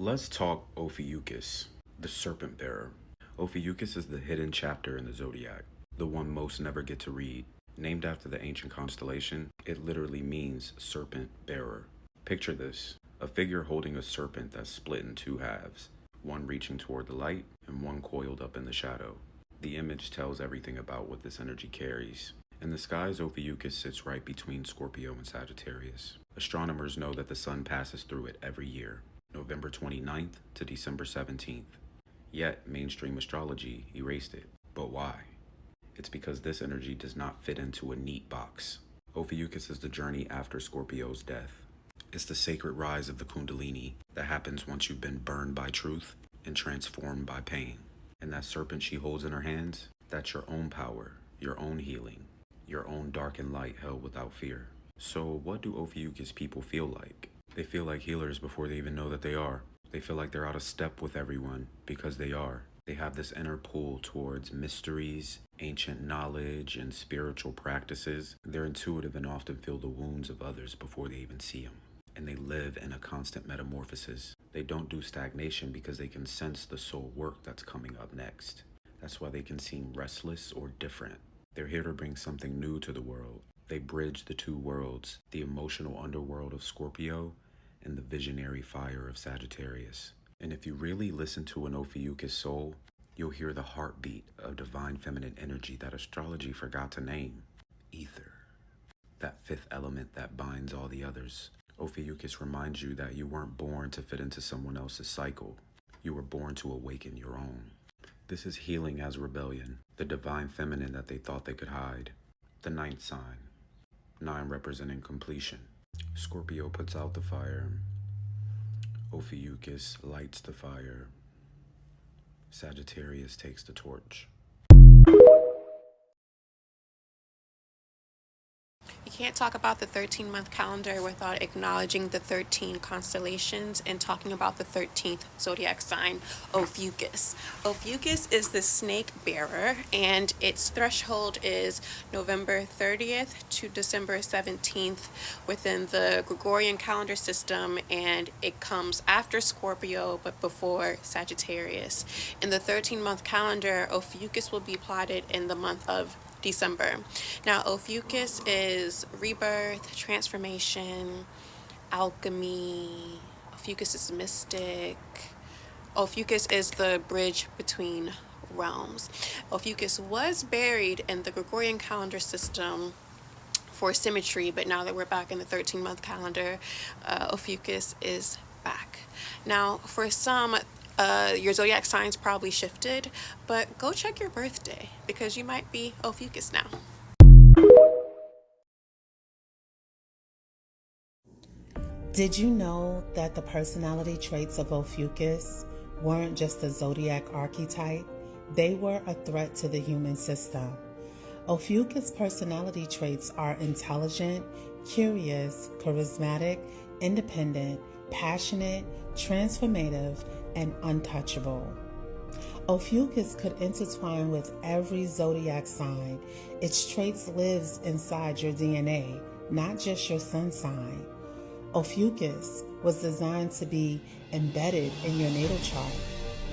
Let's talk Ophiuchus, the serpent bearer. Ophiuchus is the hidden chapter in the Zodiac, the one most never get to read. Named after the ancient constellation, it literally means serpent bearer. Picture this, a figure holding a serpent that's split in two halves, one reaching toward the light and one coiled up in the shadow. The image tells everything about what this energy carries. In the skies, Ophiuchus sits right between Scorpio and Sagittarius. Astronomers know that the sun passes through it every year, November 29th to December 17th. Yet, mainstream astrology erased it. But why? It's because this energy does not fit into a neat box. Ophiuchus is the journey after Scorpio's death. It's the sacred rise of the Kundalini that happens once you've been burned by truth and transformed by pain. And that serpent she holds in her hands, that's your own power, your own healing, your own dark and light held without fear. So what do Ophiuchus people feel like? They feel like healers before they even know that they are. They feel like they're out of step with everyone because they are. They have this inner pull towards mysteries, ancient knowledge, and spiritual practices. They're intuitive and often feel the wounds of others before they even see them. And they live in a constant metamorphosis. They don't do stagnation because they can sense the soul work that's coming up next. That's why they can seem restless or different. They're here to bring something new to the world. They bridge the two worlds, the emotional underworld of Scorpio and the visionary fire of Sagittarius. And if you really listen to an Ophiuchus soul, you'll hear the heartbeat of divine feminine energy that astrology forgot to name, ether. That fifth element that binds all the others. Ophiuchus reminds you that you weren't born to fit into someone else's cycle. You were born to awaken your own. This is healing as rebellion, the divine feminine that they thought they could hide. The ninth sign, 9 representing completion. Scorpio puts out the fire. Ophiuchus lights the fire. Sagittarius takes the torch. You can't talk about the 13-month calendar without acknowledging the 13 constellations and talking about the 13th zodiac sign, Ophiuchus. Ophiuchus is the snake bearer, and its threshold is November 30th to December 17th within the Gregorian calendar system, and it comes after Scorpio but before Sagittarius. In the 13-month calendar, Ophiuchus will be plotted in the month of December. Now, Ophiuchus is rebirth, transformation, alchemy. Ophiuchus is mystic. Ophiuchus is the bridge between realms. Ophiuchus was buried in the Gregorian calendar system for symmetry, but now that we're back in the 13-month calendar, Ophiuchus is back. Now, for some, your zodiac signs probably shifted, but go check your birthday because you might be Ophiuchus now. Did you know that the personality traits of Ophiuchus weren't just a zodiac archetype? They were a threat to the human system. Ophiuchus' personality traits are intelligent, curious, charismatic, independent, passionate, transformative, and untouchable. Ophiuchus could intertwine with every zodiac sign. Its traits lives inside your DNA, not just your sun sign. Ophiuchus was designed to be embedded in your natal chart.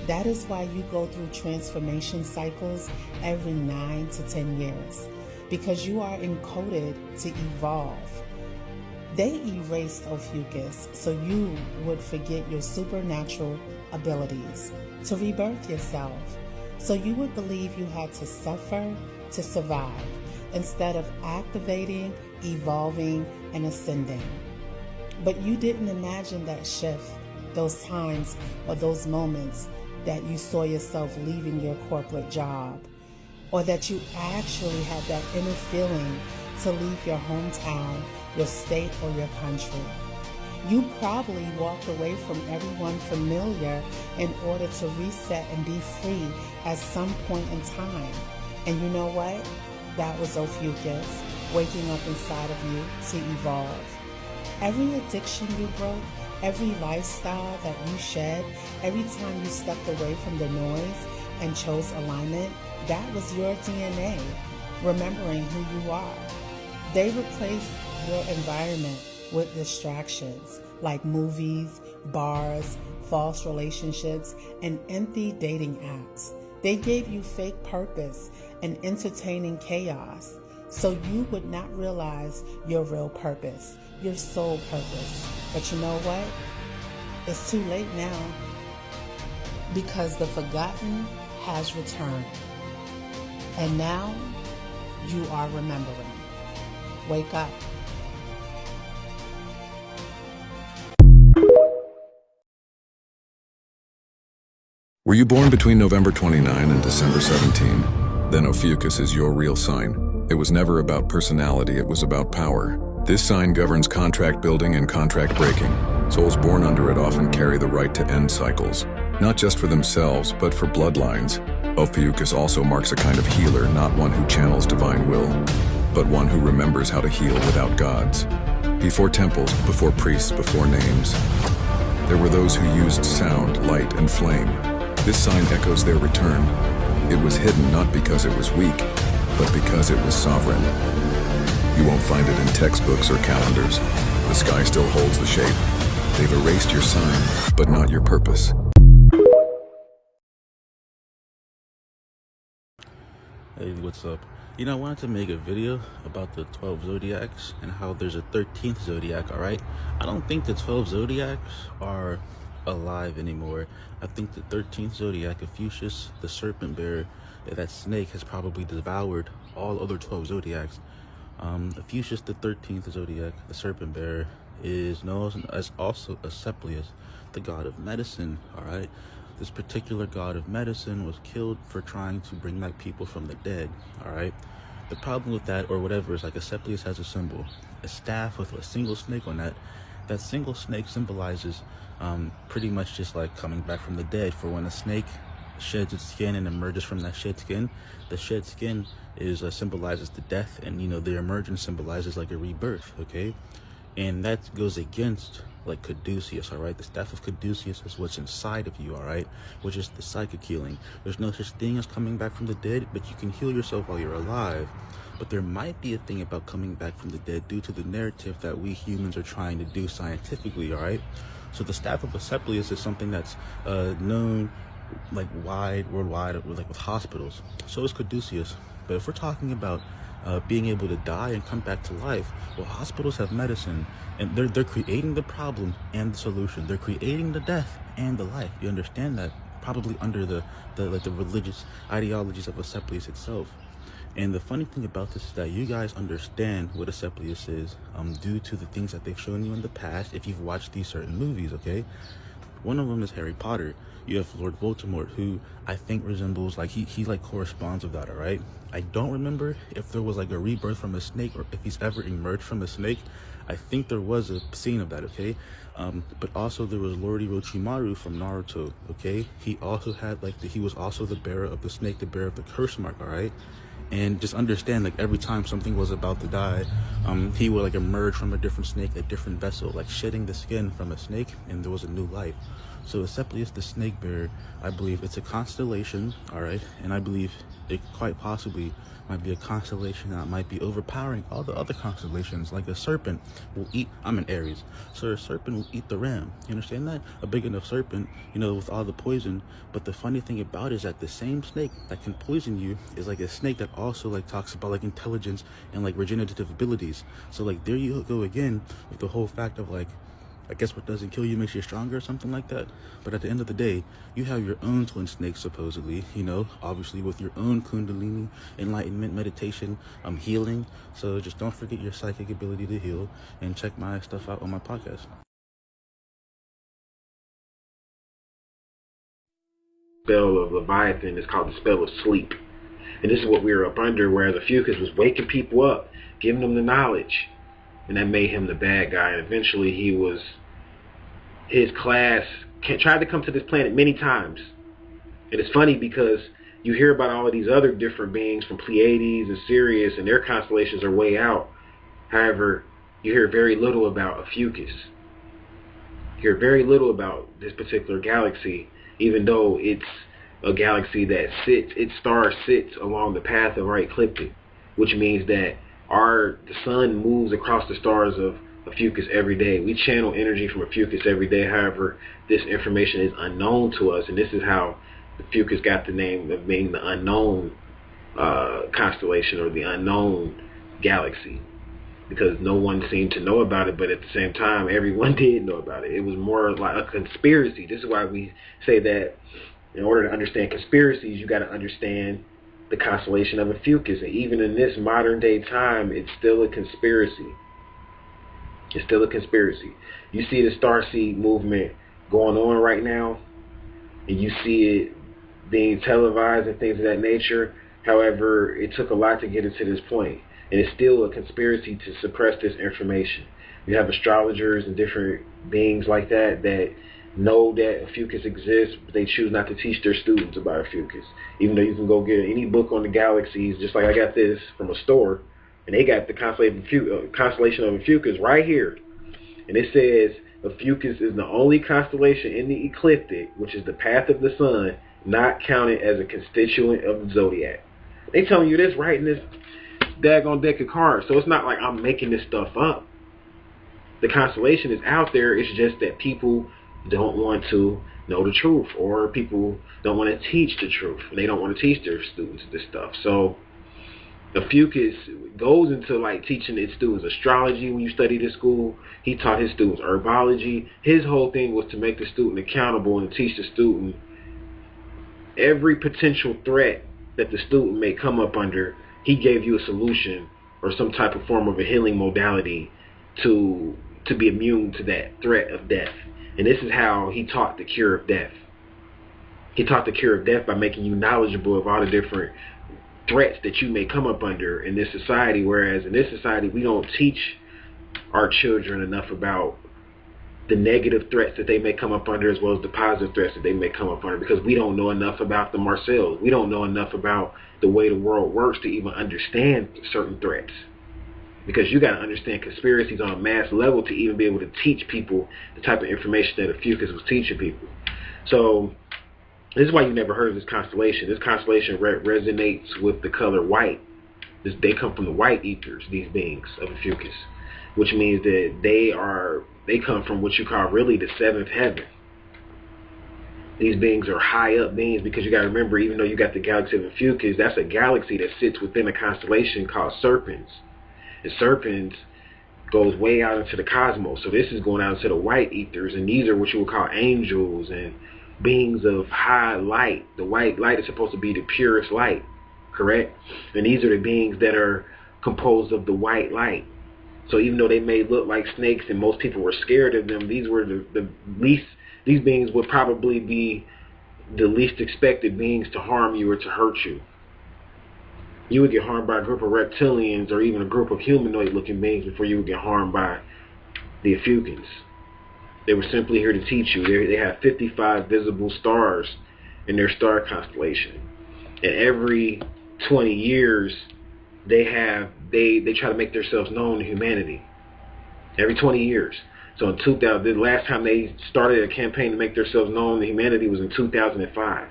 That is why you go through transformation cycles every 9 to 10 years, because you are encoded to evolve. They erased Ophiuchus so you would forget your supernatural abilities, to rebirth yourself, so you would believe you had to suffer to survive, instead of activating, evolving, and ascending. But you didn't imagine that shift, those times or those moments that you saw yourself leaving your corporate job, or that you actually had that inner feeling to leave your hometown, your state, or your country. You probably walked away from everyone familiar in order to reset and be free at some point in time. And you know what? That was Ophiuchus waking up inside of you to evolve. Every addiction you broke, every lifestyle that you shed, every time you stepped away from the noise and chose alignment, that was your DNA, remembering who you are. They replaced your environment with distractions like movies, bars, false relationships, and empty dating apps. They gave you fake purpose and entertaining chaos, so you would not realize your real purpose, your soul purpose. But you know what? It's too late now, because the forgotten has returned. And now you are remembering. Wake up. Were you born between November 29 and December 17? Then Ophiuchus is your real sign. It was never about personality, it was about power. This sign governs contract building and contract breaking. Souls born under it often carry the right to end cycles, not just for themselves, but for bloodlines. Ophiuchus also marks a kind of healer, not one who channels divine will, but one who remembers how to heal without gods. Before temples, before priests, before names, there were those who used sound, light, and flame. This sign echoes their return. It was hidden not because it was weak, but because it was sovereign. You won't find it in textbooks or calendars. The sky still holds the shape. They've erased your sign, but not your purpose. Hey, what's up? I wanted to make a video about the 12 zodiacs and how there's a 13th zodiac, alright? I don't think the 12 zodiacs are alive anymore. I think the 13th zodiac, Ophiuchus, the serpent bearer, that snake has probably devoured all other 12 zodiacs. Ophiuchus, the 13th zodiac, the serpent bearer, is known as also Asclepius, the god of medicine, alright? This particular god of medicine was killed for trying to bring back people from the dead, alright? The problem with that, or whatever, is like Asclepius has a symbol, a staff with a single snake on that. That single snake symbolizes pretty much just like coming back from the dead. For when a snake sheds its skin and emerges from that shed skin, the shed skin is symbolizes the death, and the emergence symbolizes like a rebirth, okay? And that goes against like Caduceus, all right? The staff of Caduceus is what's inside of you, all right? Which is the psychic healing. There's no such thing as coming back from the dead, but you can heal yourself while you're alive. But there might be a thing about coming back from the dead due to the narrative that we humans are trying to do scientifically, all right? So the staff of Asclepius is something that's known like worldwide, like with hospitals. So is Caduceus. But if we're talking about being able to die and come back to life, well, hospitals have medicine, and they're creating the problem and the solution. They're creating the death and the life. You understand that? Probably under the religious ideologies of Asclepius itself. And the funny thing about this is that you guys understand what Asclepius is due to the things that they've shown you in the past if you've watched these certain movies, okay? One of them is Harry Potter. You have Lord Voldemort, who I think resembles, like, he like corresponds with that, all right? I don't remember if there was like a rebirth from a snake or if he's ever emerged from a snake. I think there was a scene of that, okay? But also there was Lord Orochimaru from Naruto, okay? He also had he was also the bearer of the snake, the bearer of the curse mark, all right? And just understand, like, every time something was about to die, he would like emerge from a different snake, a different vessel, like shedding the skin from a snake, and there was a new life. So Asclepius, the snake bearer, I believe it's a constellation, all right? And I believe it quite possibly might be a constellation that might be overpowering all the other constellations. Like a serpent will eat, I'm in Aries, so a serpent will eat the ram. You understand that? A big enough serpent, with all the poison. But the funny thing about it is that the same snake that can poison you is like a snake that also like talks about like intelligence and like regenerative abilities. So like there you go again with the whole fact of like, I guess what doesn't kill you makes you stronger or something like that. But at the end of the day, you have your own twin snakes, supposedly, obviously with your own kundalini, enlightenment, meditation, healing. So just don't forget your psychic ability to heal, and check my stuff out on my podcast. Spell of Leviathan is called the spell of sleep. And this is what we were up under, where the Ophiuchus was waking people up, giving them the knowledge. And that made him the bad guy. And eventually his class tried to come to this planet many times. And it's funny because you hear about all of these other different beings from Pleiades and Sirius, and their constellations are way out. However, you hear very little about Ophiuchus. You hear very little about this particular galaxy, even though it's a galaxy that its star sits along the path of our ecliptic, which means that the sun moves across the stars of Ophiuchus every day. We channel energy from Ophiuchus every day. However, this information is unknown to us, and this is how Ophiuchus got the name of being the unknown constellation, or the unknown galaxy, because no one seemed to know about it, but at the same time, everyone did know about it. It was more like a conspiracy. This is why we say that in order to understand conspiracies, you got to understand the constellation of Ophiuchus. And even in this modern day time, it's still a conspiracy. It's still a conspiracy. You see the starseed movement going on right now, and you see it being televised and things of that nature. However, it took a lot to get it to this point, and it's still a conspiracy to suppress this information. You have astrologers and different beings like that that know that Ophiuchus exists, but they choose not to teach their students about Ophiuchus. Even though you can go get any book on the galaxies, just like I got this from a store, and they got the constellation of Ophiuchus right here. And it says Ophiuchus is the only constellation in the ecliptic, which is the path of the sun, not counted as a constituent of the zodiac. They telling you this right in this daggone deck of cards. So it's not like I'm making this stuff up. The constellation is out there. It's just that people don't want to know the truth, or people don't want to teach the truth. They don't want to teach their students this stuff. So Ophiuchus goes into like teaching his students astrology. When you studied at school, he taught his students herbology. His whole thing was to make the student accountable and teach the student every potential threat that the student may come up under. He gave you a solution or some type of form of a healing modality to be immune to that threat of death. And this is how he taught the cure of death. He taught the cure of death by making you knowledgeable of all the different threats that you may come up under in this society, whereas in this society we don't teach our children enough about the negative threats that they may come up under, as well as the positive threats that they may come up under, because we don't know enough about them ourselves. We don't know enough about the way the world works to even understand certain threats. Because you got to understand conspiracies on a mass level to even be able to teach people the type of information that Ophiuchus was teaching people. So this is why you never heard of this constellation. This constellation resonates with the color white. They come from the white ethers, these beings of Ophiuchus, which means that they come from what you call really the seventh heaven. These beings are high up beings, because you got to remember, even though you got the galaxy of Ophiuchus, that's a galaxy that sits within a constellation called Serpens. And Serpens goes way out into the cosmos. So this is going out into the white ethers, and these are what you would call angels and beings of high light. The white light is supposed to be the purest light, correct? And these are the beings that are composed of the white light. So even though they may look like snakes and most people were scared of them, these were the least, these beings would probably be the least expected beings to harm you or to hurt you. You would get harmed by a group of reptilians or even a group of humanoid looking beings before you would get harmed by the Ophiuchans. They were simply here to teach you. They have 55 visible stars in their star constellation. And every 20 years, they try to make themselves known to humanity. Every 20 years. So in 2000, the last time they started a campaign to make themselves known to humanity was in 2005.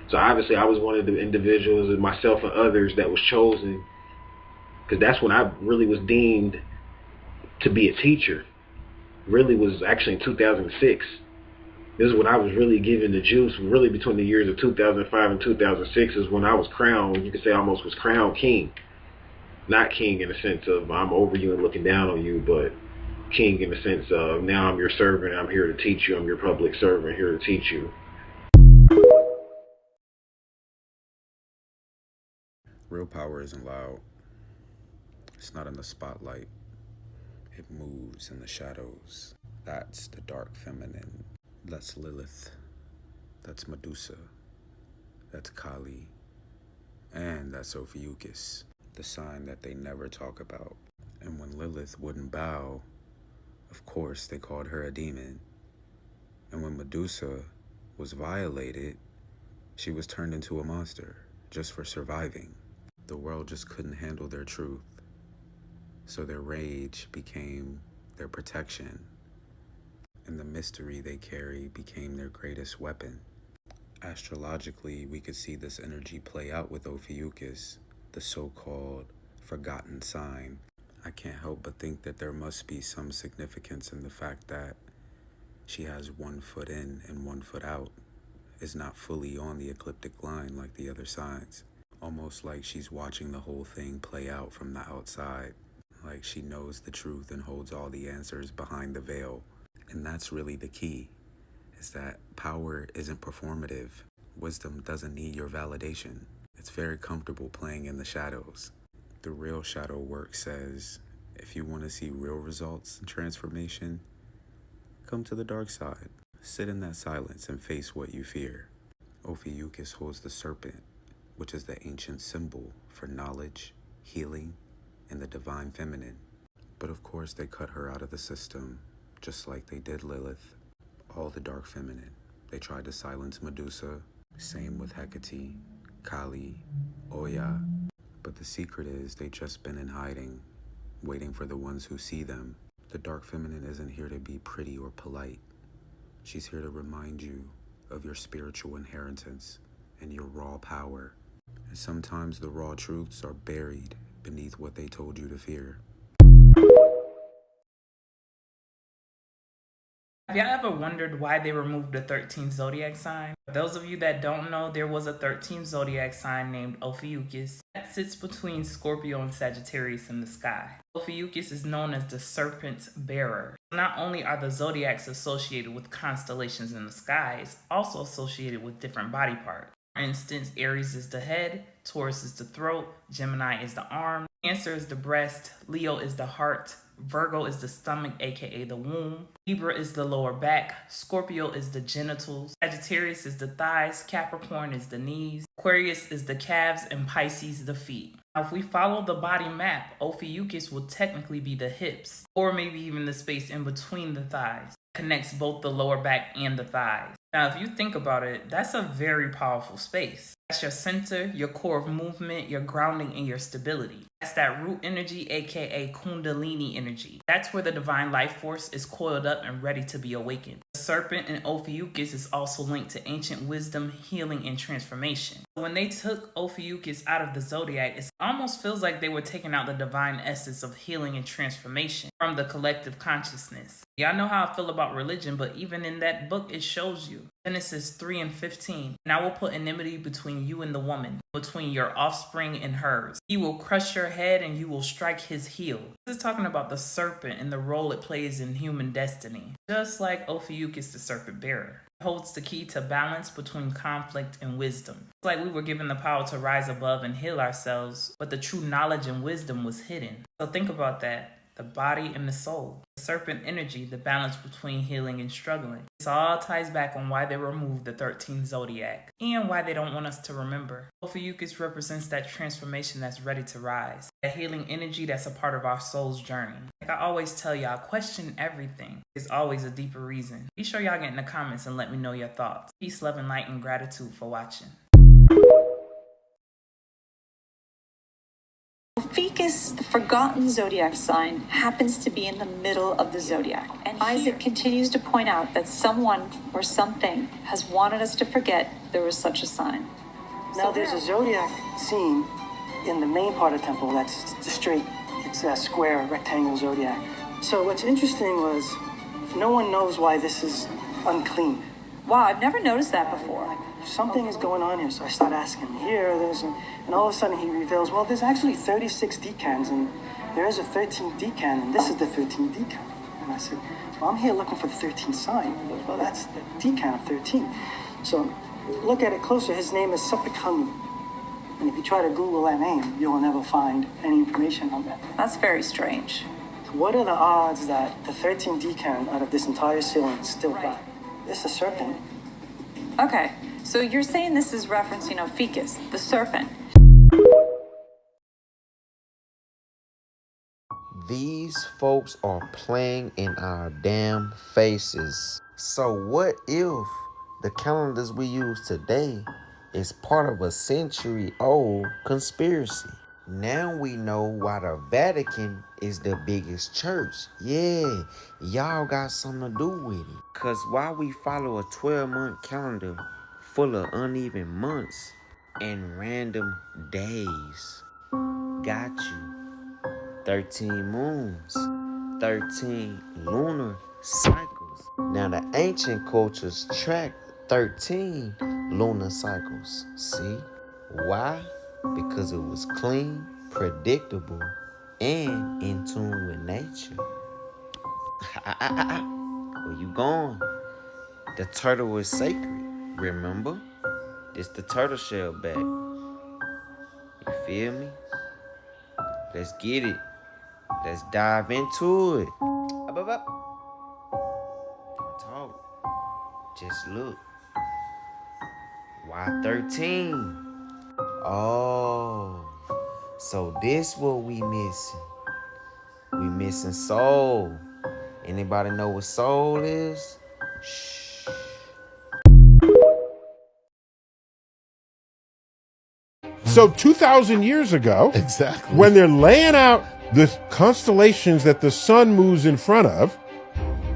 So obviously I was one of the individuals, and myself and others, that was chosen, because that's when I really was deemed to be a teacher. Really was actually in 2006. This is when I was really given the juice. Really between the years of 2005 and 2006 is when I was crowned, you could say almost was crowned king. Not king in the sense of I'm over you and looking down on you, but king in the sense of now I'm your servant, I'm here to teach you, I'm your public servant, here to teach you. Real power isn't loud. It's not in the spotlight. It moves in the shadows. That's the dark feminine. That's Lilith. That's Medusa. That's Kali. And that's Ophiuchus, the sign that they never talk about. And when Lilith wouldn't bow, of course they called her a demon. And when Medusa was violated, she was turned into a monster just for surviving. The world just couldn't handle their truth. So their rage became their protection. And the mystery they carry became their greatest weapon. Astrologically, we could see this energy play out with Ophiuchus, the so-called forgotten sign. I can't help but think that there must be some significance in the fact that she has 1 foot in and 1 foot out, is not fully on the ecliptic line like the other signs. Almost like she's watching the whole thing play out from the outside, like she knows the truth and holds all the answers behind the veil. And that's really the key, is that power isn't performative. Wisdom doesn't need your validation. It's very comfortable playing in the shadows. The real shadow work says, if you want to see real results and transformation, come to the dark side. Sit in that silence and face what you fear. Ophiuchus holds the serpent, which is the ancient symbol for knowledge, healing, and the divine feminine. But of course they cut her out of the system, just like they did Lilith, all the dark feminine. They tried to silence Medusa, same with Hecate, Kali, Oya. But the secret is they've just been in hiding, waiting for the ones who see them. The dark feminine isn't here to be pretty or polite. She's here to remind you of your spiritual inheritance and your raw power. And sometimes the raw truths are buried beneath what they told you to fear. Have y'all ever wondered why they removed the 13th zodiac sign? For those of you that don't know, there was a 13th zodiac sign named Ophiuchus that sits between Scorpio and Sagittarius in the sky. Ophiuchus is known as the serpent's bearer. Not only are the zodiacs associated with constellations in the sky, it's also associated with different body parts. For instance, Aries is the head, Taurus is the throat, Gemini is the arm, Cancer is the breast, Leo is the heart, Virgo is the stomach, aka the womb, Libra is the lower back, Scorpio is the genitals, Sagittarius is the thighs, Capricorn is the knees, Aquarius is the calves, and Pisces the feet. Now, if we follow the body map, Ophiuchus will technically be the hips, or maybe even the space in between the thighs. Connects both the lower back and the thighs. Now, if you think about it, that's a very powerful space. That's your center, your core of movement, your grounding, and your stability. That's that root energy, aka Kundalini energy. That's where the divine life force is coiled up and ready to be awakened. The serpent in Ophiuchus is also linked to ancient wisdom, healing, and transformation. When they took Ophiuchus out of the zodiac, it almost feels like they were taking out the divine essence of healing and transformation from the collective consciousness. Y'all know how I feel about religion, but even in that book, it shows you. Genesis 3:15. And I will put enmity between you and the woman, between your offspring and hers. He will crush your head and you will strike his heel. This is talking about the serpent and the role it plays in human destiny. Just like Ophiuchus, the serpent bearer. It holds the key to balance between conflict and wisdom. It's like we were given the power to rise above and heal ourselves, but the true knowledge and wisdom was hidden. So think about that. The body and the soul. The serpent energy, the balance between healing and struggling. This all ties back on why they removed the 13th zodiac and why they don't want us to remember. Ophiuchus represents that transformation that's ready to rise. That healing energy that's a part of our soul's journey. Like I always tell y'all, question everything. There's always a deeper reason. Be sure y'all get in the comments and let me know your thoughts. Peace, love, and light, and gratitude for watching. Ophiuchus, the forgotten zodiac sign, happens to be in the middle of the zodiac. And Isaac continues to point out that someone or something has wanted us to forget there was such a sign. Now there's a zodiac scene in the main part of the temple that's straight. It's a square, rectangle zodiac. So what's interesting was no one knows why this is unclean. Wow, I've never noticed that before. Like, something is going on here, so I start asking here, and all of a sudden he reveals, well, there's actually 36 decans, and there is a 13th decan, and this is the 13th decan. And I said, well, I'm here looking for the 13th sign. He goes, well, that's the decan of 13. So look at it closer. His name is Supikami. And if you try to Google that name, you'll never find any information on that. That's very strange. What are the odds that the 13th decan out of this entire ceiling is still black? This is a serpent. Okay, so you're saying this is referencing Ophiuchus, the serpent. These folks are playing in our damn faces. So what if the calendars we use today is part of a century-old conspiracy? Now we know why the Vatican is the biggest church. Yeah, y'all got something to do with it. Cause while we follow a 12-month calendar full of uneven months and random days, got you. 13 moons, 13 lunar cycles. Now, the ancient cultures track 13 lunar cycles. See? Why? Because it was clean, predictable, and in tune with nature. Where you going? The turtle is sacred, remember? It's the turtle shell back. You feel me? Let's get it. Let's dive into it. Up. Don't talk. Just look. Why 13? Oh, so this what we missing. We missing soul. Anybody know what soul is? Shh. So 2,000 years ago, Exactly. when they're laying out the constellations that the sun moves in front of,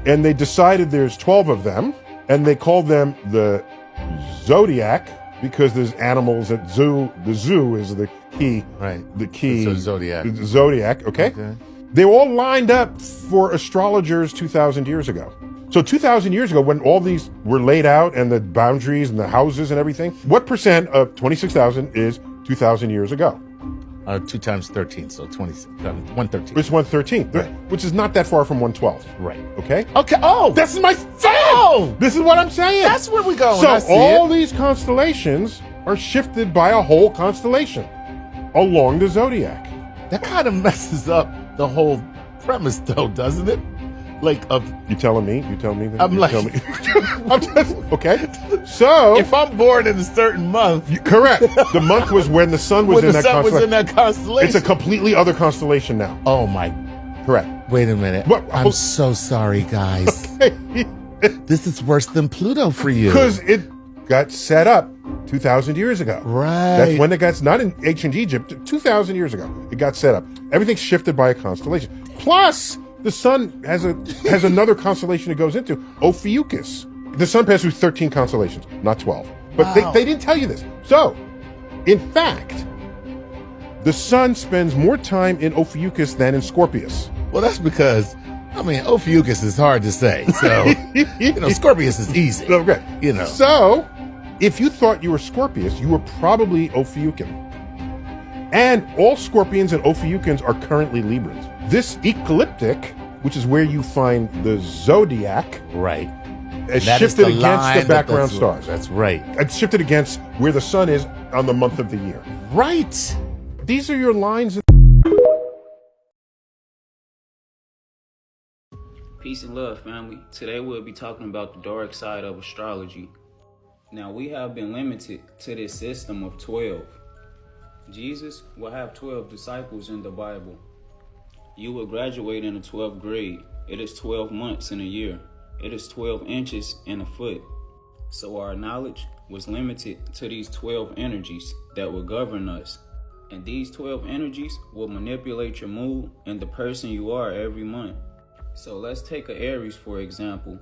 and they decided there's 12 of them, and they called them the Zodiac because there's animals at zoo. The zoo is the key. Right. The key. So Zodiac. The Zodiac, okay? They all lined up for astrologers 2,000 years ago. So 2,000 years ago, when all these were laid out and the boundaries and the houses and everything, what percent of 26,000 is 2,000 years ago? 2 times 13, so 113. It's 113, Right. which is not that far from 112. Right. Okay? Okay. Oh, This is my This is what I'm saying. that's where we go. So all these constellations are shifted by a whole constellation along the zodiac. that kind of messes up the whole premise, though, doesn't it? Like, You telling me? You telling me? That? I'm You like- tell me. I'm just, okay. So if I'm born in a certain month, correct. The month was when the sun was when in the that sun was in constellation. that constellation. It's a completely other constellation now. Oh my! Correct. Wait a minute. What? I'm so sorry, guys. This is worse than Pluto for you. Because it got set up 2,000 years ago. Right. That's when it got, not in ancient Egypt, 2,000 years ago. It got set up. Everything's shifted by a constellation. Plus, the sun has another constellation it goes into, Ophiuchus. The sun passes through 13 constellations, not 12. But Wow. they didn't tell you this. So, in fact, the sun spends more time in Ophiuchus than in Scorpius. Well, that's because, I mean, Ophiuchus is hard to say. So, Scorpius is easy. Okay. You know. So, if you thought you were Scorpius, you were probably Ophiuchian. And all Scorpions and Ophiuchians are currently Librans. This ecliptic, which is where you find the zodiac, Right. is That is shifted the against line the background that's- stars. That's right. It's shifted against where the sun is on the month of the year. Right. These are your lines. Peace and love, family. Today we'll be talking about the dark side of astrology. Now, we have been limited to this system of 12. Jesus will have 12 disciples in the Bible. You will graduate in the 12th grade. It is 12 months in a year. It is 12 inches in a foot. So our knowledge was limited to these 12 energies that will govern us. And these 12 energies will manipulate your mood and the person you are every month. So let's take an Aries, for example.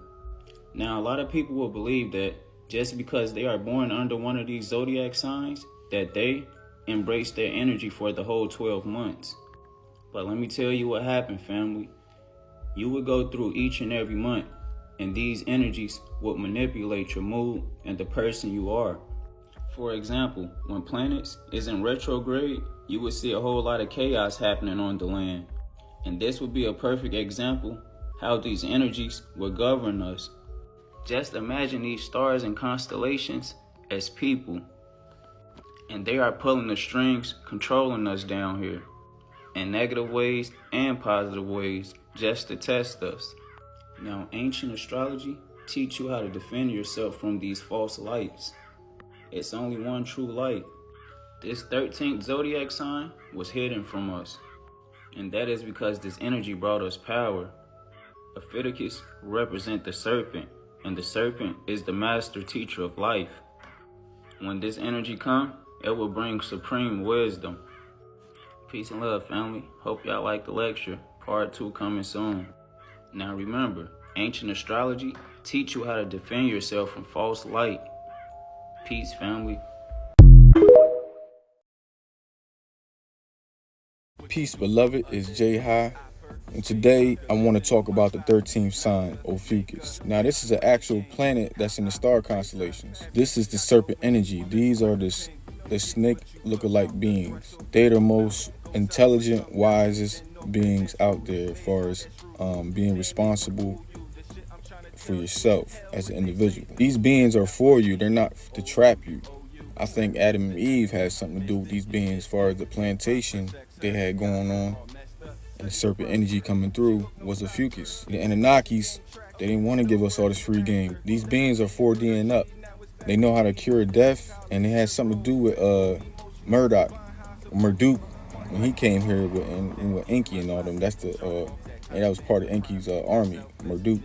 Now, a lot of people will believe that just because they are born under one of these zodiac signs, that they embrace their energy for the whole 12 months. But let me tell you what happened, family. You would go through each and every month, and these energies would manipulate your mood and the person you are. For example, when planets is in retrograde, you would see a whole lot of chaos happening on the land. And this would be a perfect example how these energies will govern us. Just imagine these stars and constellations as people. And they are pulling the strings, controlling us down here. In negative ways and positive ways, just to test us. Now, ancient astrology teach you how to defend yourself from these false lights. It's only one true light. This 13th zodiac sign was hidden from us. And that is because this energy brought us power. Ophiuchus represents the serpent, and the serpent is the master teacher of life. When this energy comes, it will bring supreme wisdom. Peace and love, family. Hope y'all like the lecture. Part 2 coming soon. Now remember, ancient astrology teach you how to defend yourself from false light. Peace, family. Peace, beloved, it's Jay High, and today I want to talk about the 13th sign, Ophiuchus. Now, this is an actual planet that's in the star constellations. This is the serpent energy. These are the snake look-alike beings. They're the most intelligent, wisest beings out there as far as being responsible for yourself as an individual. These beings are for you. They're not to trap you. I think Adam and Eve had something to do with these beings as far as the plantation they had going on, and the serpent energy coming through was Ophiuchus. The Anunnakis, they didn't want to give us all this free game. These beings are 4D and up. They know how to cure death, and it has something to do with Marduk, when he came here with Enki and all them. That's and that was part of Enki's army, Marduk.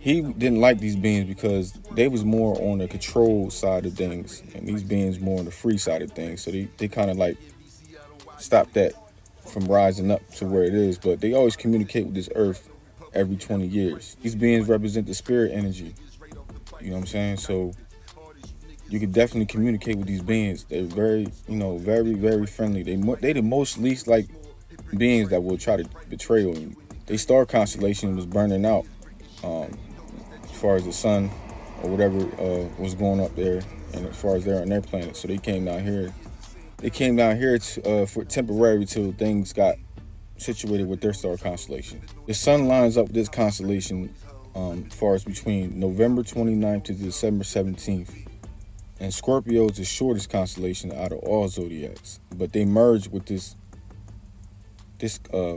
He didn't like these beings because they was more on the control side of things, and these beings more on the free side of things. So they kind of like stopped that from rising up to where it is. But they always communicate with this earth every 20 years. These beings represent the spirit energy. You know what I'm saying? So you can definitely communicate with these beings. They're very, very, very friendly. They the most least like beings that will try to betray you. Their star constellation was burning out. As far as the sun or whatever was going up there, and as far as they're on their planet, so they came down here. They came down here for temporary till things got situated with their star constellation. The sun lines up with this constellation as far as between November 29th to December 17th, and Scorpio is the shortest constellation out of all zodiacs, but they merge with this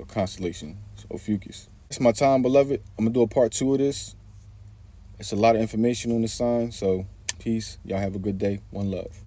constellation, Ophiuchus. It's my time, beloved. I'm gonna do a part 2 of this. It's a lot of information on the sign, so peace. Y'all have a good day. One love.